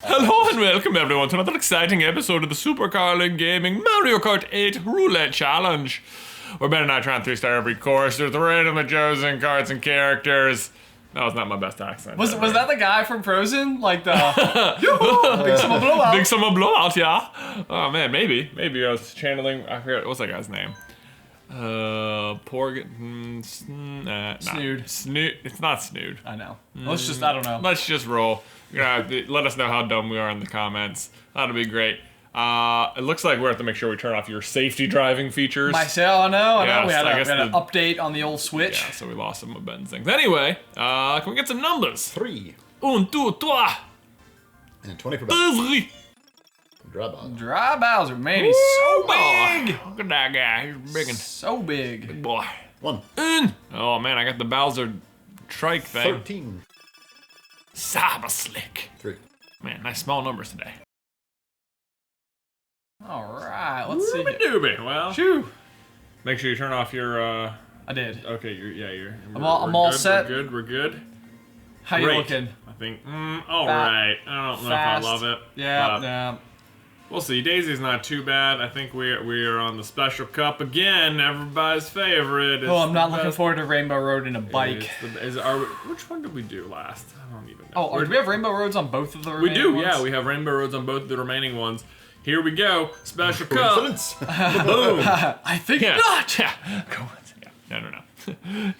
Hello and welcome everyone to another exciting episode of the Super Carlin Gaming Mario Kart 8 Roulette Challenge. Where Ben and I try and 3-star every course. There's randomly chosen carts and characters. That was not my best accent. Was that the guy from Frozen? Like the Big Summer Blowout? Big Summer Blowout, yeah. Oh man, maybe I was channeling. I forget what's that guy's name. Snood. Snood. It's not Snood. I know. I don't know. Let's just roll. Let us know how dumb we are in the comments. That'll be great. It looks like we have to make sure we turn off your safety driving features. I know. Yes, We had an update on the old Switch. Yeah, so we lost some of Ben's things. Anyway, can we get some numbers? 3. 1, 2, 3. And 20 for Bowser. 3. Dry Bowser, man, he's so big. Look at that guy. He's big and So big. big boy. 1. Oh man, I got the Bowser trike thing. 13. Cyber Slick. 3. Man, nice small numbers today. All right, let's see. Doobie. Well, Shoo. make sure you turn off your. I did. Okay, you're. I'm all set. We're good. How you Great. looking? I think. All right. I don't know Fast. if I love it. Yeah. We'll see. Daisy's not too bad. I think we are on the special cup again. Everybody's favorite. Oh, I'm not looking forward to Rainbow Road in a bike. Which one did we do last? I don't even know. Oh, do we have Rainbow Roads on both of the We remaining do, ones? yeah. We have Rainbow Roads on both the remaining ones. Here we go. Special cup. Coincidence? Boom. I think Yeah. not. Yeah. No.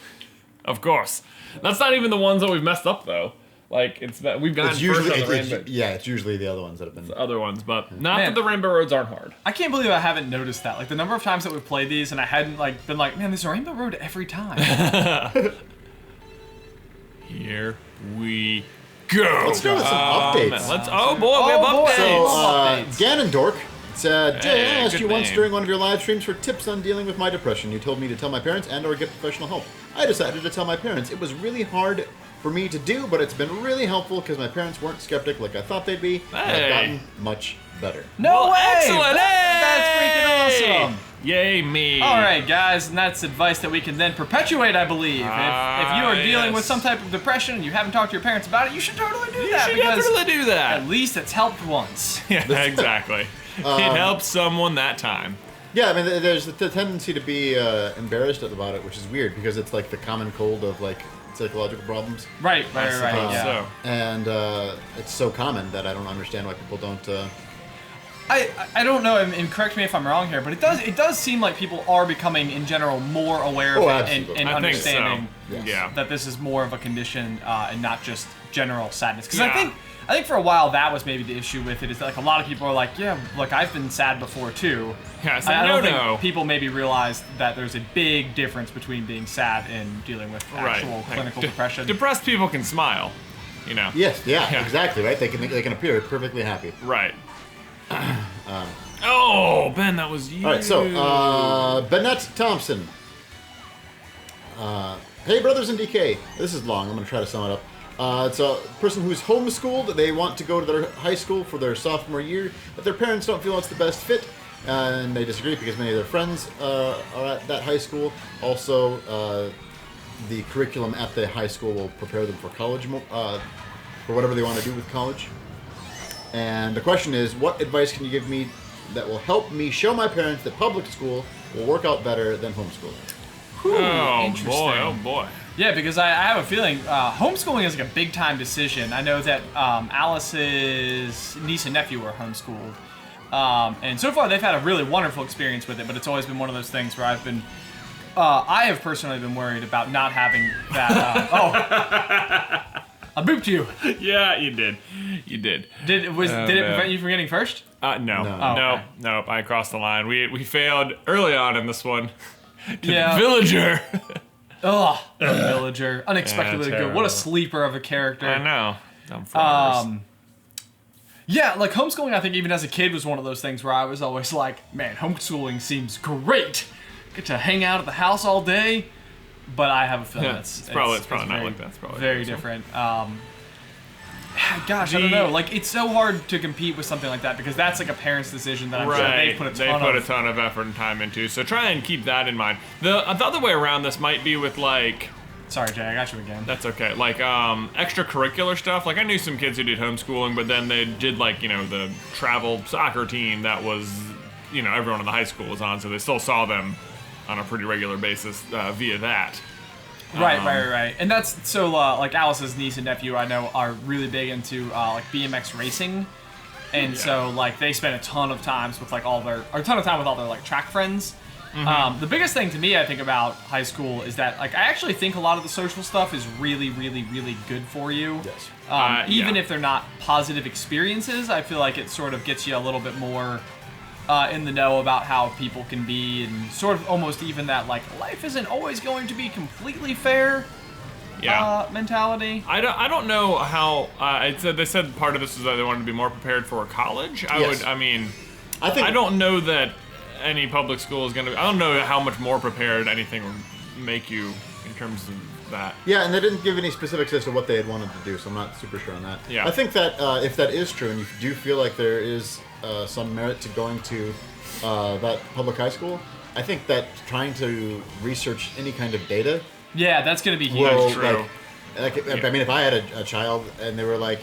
Of course. That's not even the ones that we've messed up though. Like we've gotten It's usually, first on the rainbow. it's usually the other ones that have been. The other ones, but not Man. that the Rainbow Roads aren't hard. I can't believe I haven't noticed that. Like the number of times that we've played these and I hadn't been like, man, there's a Rainbow Road every time. Here we go. Let's go with some updates. Oh boy, we have updates. So, Ganondork said, Jay, I asked good you once name. during one of your live streams for tips on dealing with my depression. You told me to tell my parents and or get professional help. I decided to tell my parents. It was really hard for me to do, but it's been really helpful because my parents weren't skeptic like I thought they'd be. And I've gotten much better. No way! Excellent! That's freaking awesome! Yay me! All right, guys, and that's advice that we can then perpetuate, I believe. If you are dealing with some type of depression and you haven't talked to your parents about it, you should totally do that. You should because definitely do that. at least it's helped once. Yeah, exactly. It helps someone that time. Yeah, I mean, there's the tendency to be embarrassed about it, which is weird because it's like the common cold of like psychological problems. Right, yeah. So. And it's so common that I don't understand why people don't. I don't know, and correct me if I'm wrong here, but it does seem like people are becoming, in general, more aware of it absolutely. and I think understanding so. Yes. Yeah. that this is more of a condition and not just general sadness. Because Yeah. I think for a while that was maybe the issue with it, is that like a lot of people are like, yeah, look, I've been sad before too. Yeah, it's I don't no. think people maybe realize that there's a big difference between being sad and dealing with actual clinical depression. Depressed people can smile, you know. Yes, yeah, Yeah. exactly, right? They can appear perfectly happy. Right. Oh, Ben, that was you. All right, so Bennett Thompson. Hey, brothers in DK. This is long. I'm going to try to sum it up. It's a person who's homeschooled. They want to go to their high school for their sophomore year, but their parents don't feel it's the best fit, and they disagree because many of their friends are at that high school. Also, the curriculum at the high school will prepare them for college, for whatever they want to do with college. And the question is, what advice can you give me that will help me show my parents that public school will work out better than homeschooling? Oh Interesting. boy. Yeah, because I have a feeling homeschooling is like a big time decision. I know that Alice's niece and nephew were homeschooled, and so far they've had a really wonderful experience with it. But it's always been one of those things where I have personally been worried about not having that. I booped you. Yeah, you did. Did it prevent you from getting first? No. okay. Nope. I crossed the line. We failed early on in this one. Yeah. Villager. Ugh, the villager. Unexpectedly Yeah, good. What terrible. a sleeper of a character. I know. I'm frowners. Yeah, like homeschooling, I think even as a kid was one of those things where I was always like, man, homeschooling seems great. Get to hang out at the house all day. But I have a feeling It's probably not very, like that. It's probably very different. Gosh, I don't know. Like, it's so hard to compete with something like that because that's like a parent's decision that I'm sure they put a ton of effort and time into. So try and keep that in mind. The other way around this might be with like Sorry, Jay, I got you again. That's okay. Like, extracurricular stuff. Like, I knew some kids who did homeschooling, but then they did, like, the travel soccer team that was, everyone in the high school was on, so they still saw them on a pretty regular basis via that. Right. And that's, so, like, Alice's niece and nephew, I know, are really big into, like, BMX racing. And so, like, they spend a ton of time with all their like track friends. The biggest thing to me, I think, about high school is that, like, I actually think a lot of the social stuff is really, really, really good for you. Yes. Even if they're not positive experiences, I feel like it sort of gets you a little bit more in the know about how people can be, and sort of almost even that, like, life isn't always going to be completely fair. Mentality. I don't know how. They said part of this is that they wanted to be more prepared for college. I don't know that any public school is going to. I don't know how much more prepared anything will make you in terms of that. Yeah, and they didn't give any specifics as to what they had wanted to do, so I'm not super sure on that. Yeah. I think that if that is true, and you do feel like there is some merit to going to that public high school, I think that trying to research any kind of data. Yeah, that's going to be huge. Well, True. I mean, if I had a child and they were like,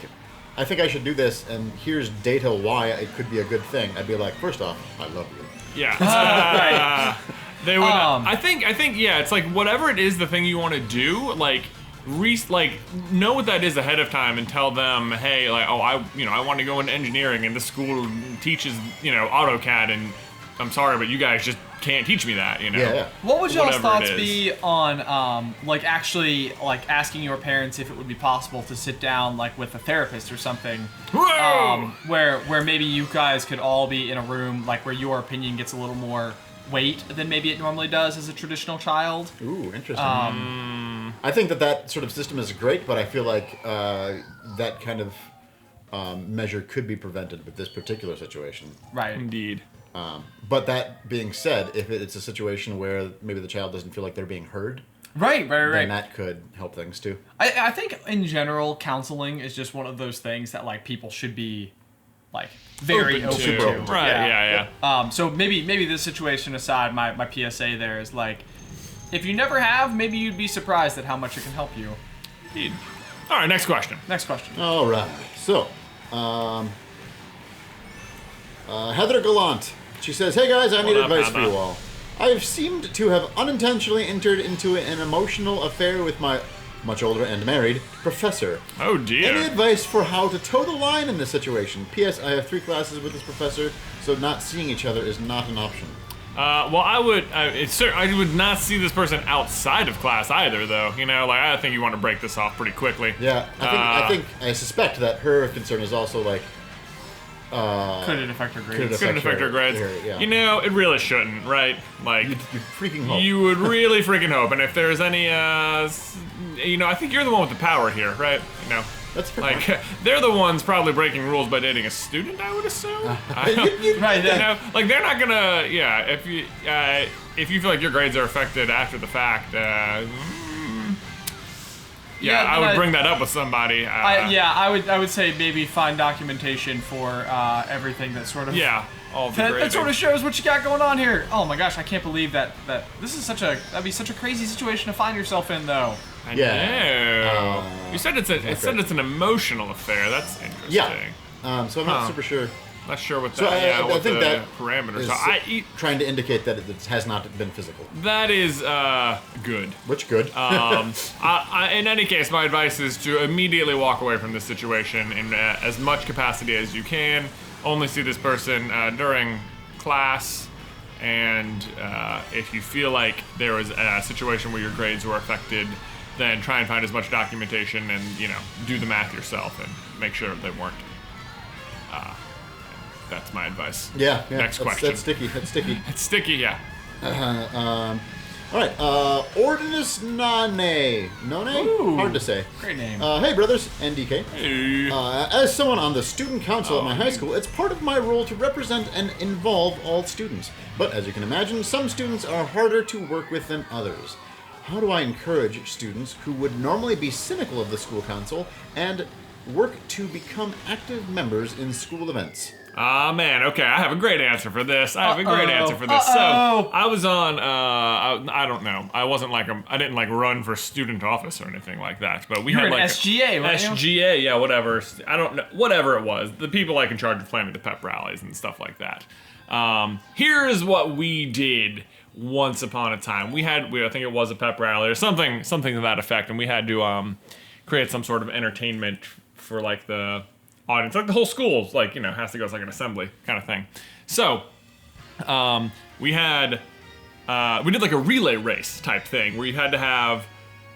I think I should do this, and here's data why it could be a good thing, I'd be like, first off, I love you. Yeah. Right. They would. I think. Yeah. It's like whatever it is, the thing you want to do, like. Know what that is ahead of time and tell them, hey, like, I want to go into engineering and this school teaches, AutoCAD, and I'm sorry, but you guys just can't teach me that, Yeah. What would y'all's Whatever thoughts it is. be on, like, actually, like, asking your parents if it would be possible to sit down, like, with a therapist or something, Whoa! where maybe you guys could all be in a room, like, where your opinion gets a little more weight than maybe it normally does as a traditional child? Ooh, interesting. I think that sort of system is great, but I feel like that kind of measure could be prevented with this particular situation. Right. Indeed. But that being said, if it's a situation where maybe the child doesn't feel like they're being heard, Right. then that could help things too. I think in general, counseling is just one of those things that, like, people should be, like, very open Super to. open to. Right. Yeah. So maybe this situation aside, my PSA there is, like, if you never have, maybe you'd be surprised at how much it can help you. Indeed. All right. Next question. Next question. All right. So, Heather Gallant. She says, "Hey guys, I need up, advice for Heather? you all. I've seemed to have unintentionally entered into an emotional affair with my much older and married professor. Oh Any dear. advice for how to toe the line in this situation? P.S. I have 3 classes with this professor, so not seeing each other is not an option." Well, I would not see this person outside of class either, though. I think you want to break this off pretty quickly. Yeah, I suspect that her concern is also like, Could it affect her grades? Couldn't affect her grades. Yeah. It really shouldn't, right? Like, You freaking hope. you would really freaking hope. And if there's any, I think you're the one with the power here, right? That's fair. Like, they're the ones probably breaking rules by dating a student, I would assume. Right. Like, they're not gonna, if you feel like your grades are affected after the fact, I would bring that up with somebody. I would say maybe find documentation for everything that sort of all the that sort of shows what you got going on here. Oh my gosh, I can't believe that this is that'd be such a crazy situation to find yourself in, though. I know. You said it's an emotional affair. That's interesting. Yeah. So I'm not super sure. Not sure what So that. I think the that parameters is are. trying to indicate that it has not been physical. That is good. Which good. In any case, my advice is to immediately walk away from this situation in as much capacity as you can. Only see this person during class, and if you feel like there was a situation where your grades were affected, then try and find as much documentation and do the math yourself and make sure they weren't. That's my advice. Yeah. Next question. That's sticky. It's sticky, yeah. All right. Ordinus Nane. Ooh. Hard to say. Great name. Hey, brothers and DK. Hey. As someone on the student council at my high school, it's part of my role to represent and involve all students. But as you can imagine, some students are harder to work with than others. How do I encourage students who would normally be cynical of the school council and work to become active members in school events? Ah, man, okay, I have a great answer for this. So, I was on, I don't know. I wasn't like, I didn't like run for student office or anything like that, but we You had were like an SGA, weren't you? SGA, yeah, whatever. I don't know, whatever it was. The people like in charge of planning the pep rallies and stuff like that. Here is what we did once upon a time. I think it was a pep rally or something to that effect, and we had to create some sort of entertainment for like the audience, like the whole school, like, you know, has to go as like an assembly kind of thing. So, we did like a relay race type thing where you had to have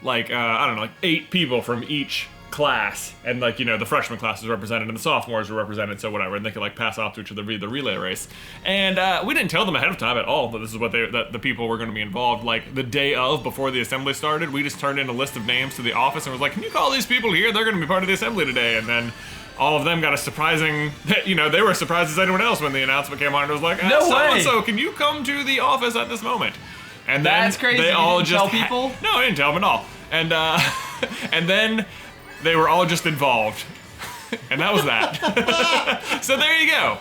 like, I don't know, like 8 people from each class, and like, you know, the freshman class was represented and the sophomores were represented, so whatever, and they could like pass off to each other via the relay race. And we didn't tell them ahead of time at all that this is what that the people were going to be involved. Like the day of, before the assembly started, we just turned in a list of names to the office and was like, can you call these people here? They're going to be part of the assembly today. And then all of them got a surprising, you know, they were as surprised as anyone else when the announcement came on. It was like, No way. So can you come to the office at this moment? And then That's crazy. they all You didn't just tell people? No, I didn't tell them at all. And and then they were all just involved, and that was that. So there you go.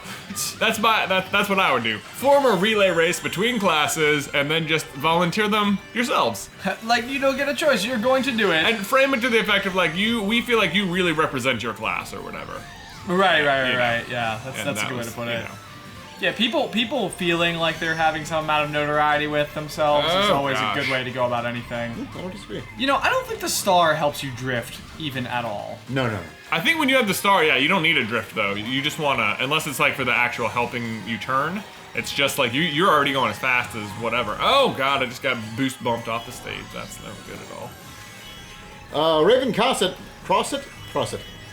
That's what I would do. Form a relay race between classes, and then just volunteer them yourselves. Like, you don't get a choice. You're going to do it. And frame it to the effect of like we feel like you really represent your class or whatever. Right. Yeah, that's a good way to put it. You know. Yeah, people feeling like they're having some amount of notoriety with themselves is always a good way to go about anything. I don't disagree. You know, I don't think the star helps you drift even at all. No. I think when you have the star, yeah, you don't need a drift though. You just wanna, unless it's like for the actual helping you turn. It's just like you're already going as fast as whatever. Oh god, I just got boost bumped off the stage. That's never good at all. Raven Crosset.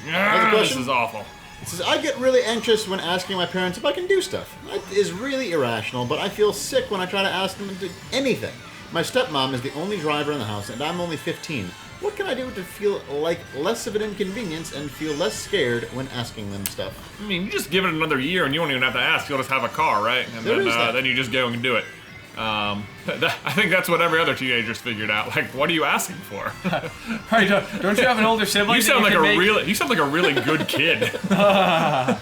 Yeah, this is awful. It says, I get really anxious when asking my parents if I can do stuff. It is really irrational, but I feel sick when I try to ask them to do anything. My stepmom is the only driver in the house, and I'm only 15. What can I do to feel like less of an inconvenience and feel less scared when asking them stuff? I mean, you just give it another year and you won't even have to ask. You'll just have a car, right? And then you just go and do it. I think that's what every other teenager's figured out. Like, what are you asking for? Right? Don't you have an older sibling? You sound like a really good kid. Why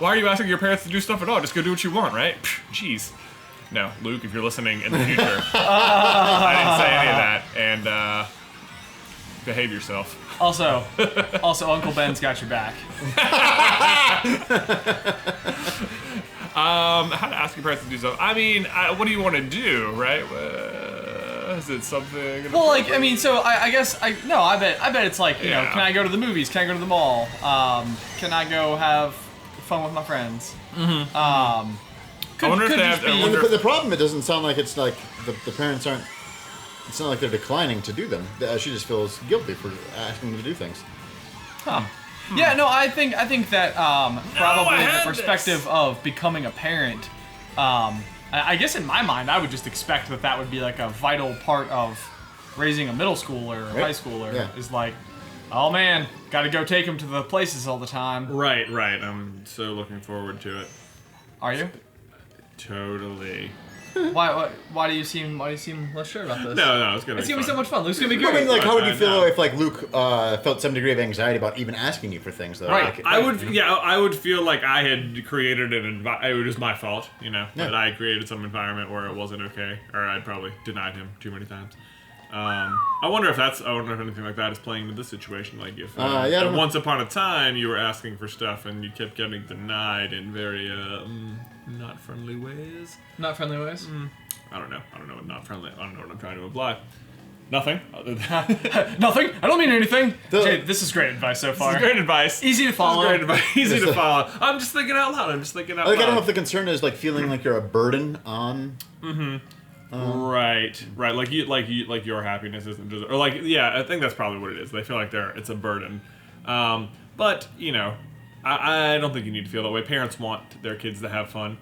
are you asking your parents to do stuff at all? Just go do what you want, right? Jeez. No, Luke, if you're listening in the future, I didn't say any of that. And behave yourself. Also, Uncle Ben's got your back. How to ask your parents to do stuff. I mean, what do you want to do, right? Is it something? Well, like, I mean, so I guess I bet it's like, you know, can I go to the movies? Can I go to the mall? Can I go have fun with my friends? Mm-hmm. I wonder if they have. The problem, it doesn't sound like it's like the parents aren't. It's not like they're declining to do them. She just feels guilty for asking them to do things. Huh. Yeah, no, I think that probably the perspective of becoming a parent, I guess in my mind I would just expect that would be like a vital part of raising a middle schooler or high schooler is like, oh man, got to go take them to the places all the time. Right. I'm so looking forward to it. Are you? Totally. Why do you seem less sure about this? No, it's gonna be so much fun. Luke's gonna be great. I mean, like, how would you feel if like Luke felt some degree of anxiety about even asking you for things, though? Right. Like, I would feel like I had created an environment. It was my fault, you know, that I created some environment where it wasn't okay, or I probably denied him too many times. I wonder if anything like that is playing into this situation. Like if once upon a time you were asking for stuff and you kept getting denied in very not friendly ways. Not friendly ways? I don't know what not friendly. I don't know what I'm trying to imply. Nothing. Nothing. I don't mean anything. Jay, this is great advice so far. This is great advice. Easy to follow. Great advice. Easy to follow. I'm just thinking out loud. I don't know if the concern is like feeling like you're a burden on. Right. Like your happiness isn't just, or like, I think that's probably what it is. They feel like it's a burden. But you know, I don't think you need to feel that way. Parents want their kids to have fun.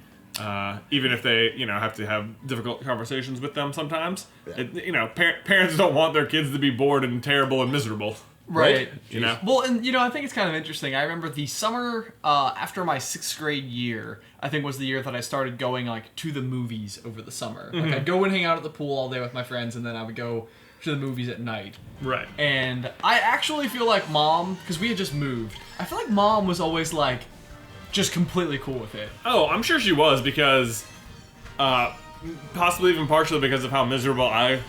Even if they, you know, have to have difficult conversations with them sometimes. Yeah. Parents don't want their kids to be bored and terrible and miserable. Right. You know? Well, and, you know, I think it's kind of interesting. I remember the summer after my 6th grade year, I think was the year that I started going, like, to the movies over the summer. Like, I'd go and hang out at the pool all day with my friends, and then I would go to the movies at night. Right. And I actually feel like Mom, because we had just moved, I feel like Mom was always like, just completely cool with it. Oh, I'm sure she was because, possibly even partially because of how miserable I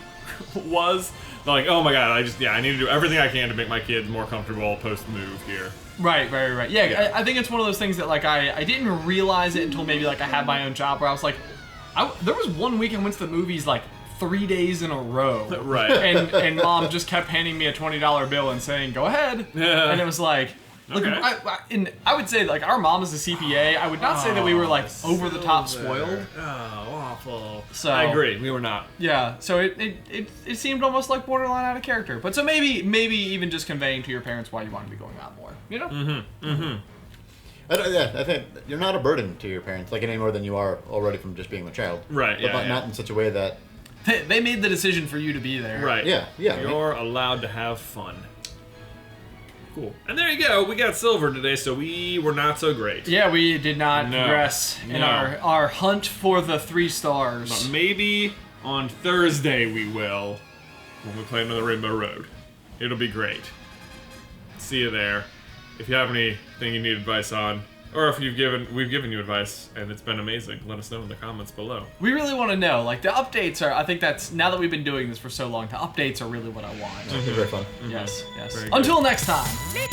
was. Like, oh my god, I need to do everything I can to make my kids more comfortable post-move here. Right. Yeah. I think it's one of those things that like I didn't realize it until maybe like I had my own job where I was like, there was one week I went to the movies like 3 days in a row. Right. And Mom just kept handing me a $20 bill and saying, "Go ahead." Yeah. And it was like, Okay. I would say like our mom is a CPA. I would not say that we were like over the top spoiled. Oh, awful. So I agree. We were not. Yeah. So it seemed almost like borderline out of character. But so maybe even just conveying to your parents why you want to be going out more. You know. I think you're not a burden to your parents, like any more than you are already from just being a child. Right. But not in such a way that. They made the decision for you to be there. Right. Yeah. You're allowed to have fun. Cool. And there you go. We got silver today, so we were not so great. Yeah, we did not progress in our hunt for the 3 stars. But maybe on Thursday we will, when we play another Rainbow Road. It'll be great. See you there. If you have anything you need advice on, or if we've given you advice and it's been amazing, let us know in the comments below. We really want to know. Like the updates are. I think that's now that we've been doing this for so long, the updates are really what I want. It's very fun. Yes. Very good. Until next time.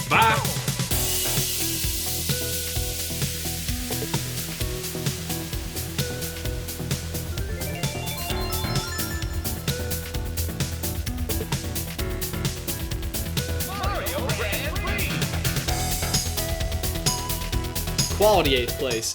Bye. Quality 8th place.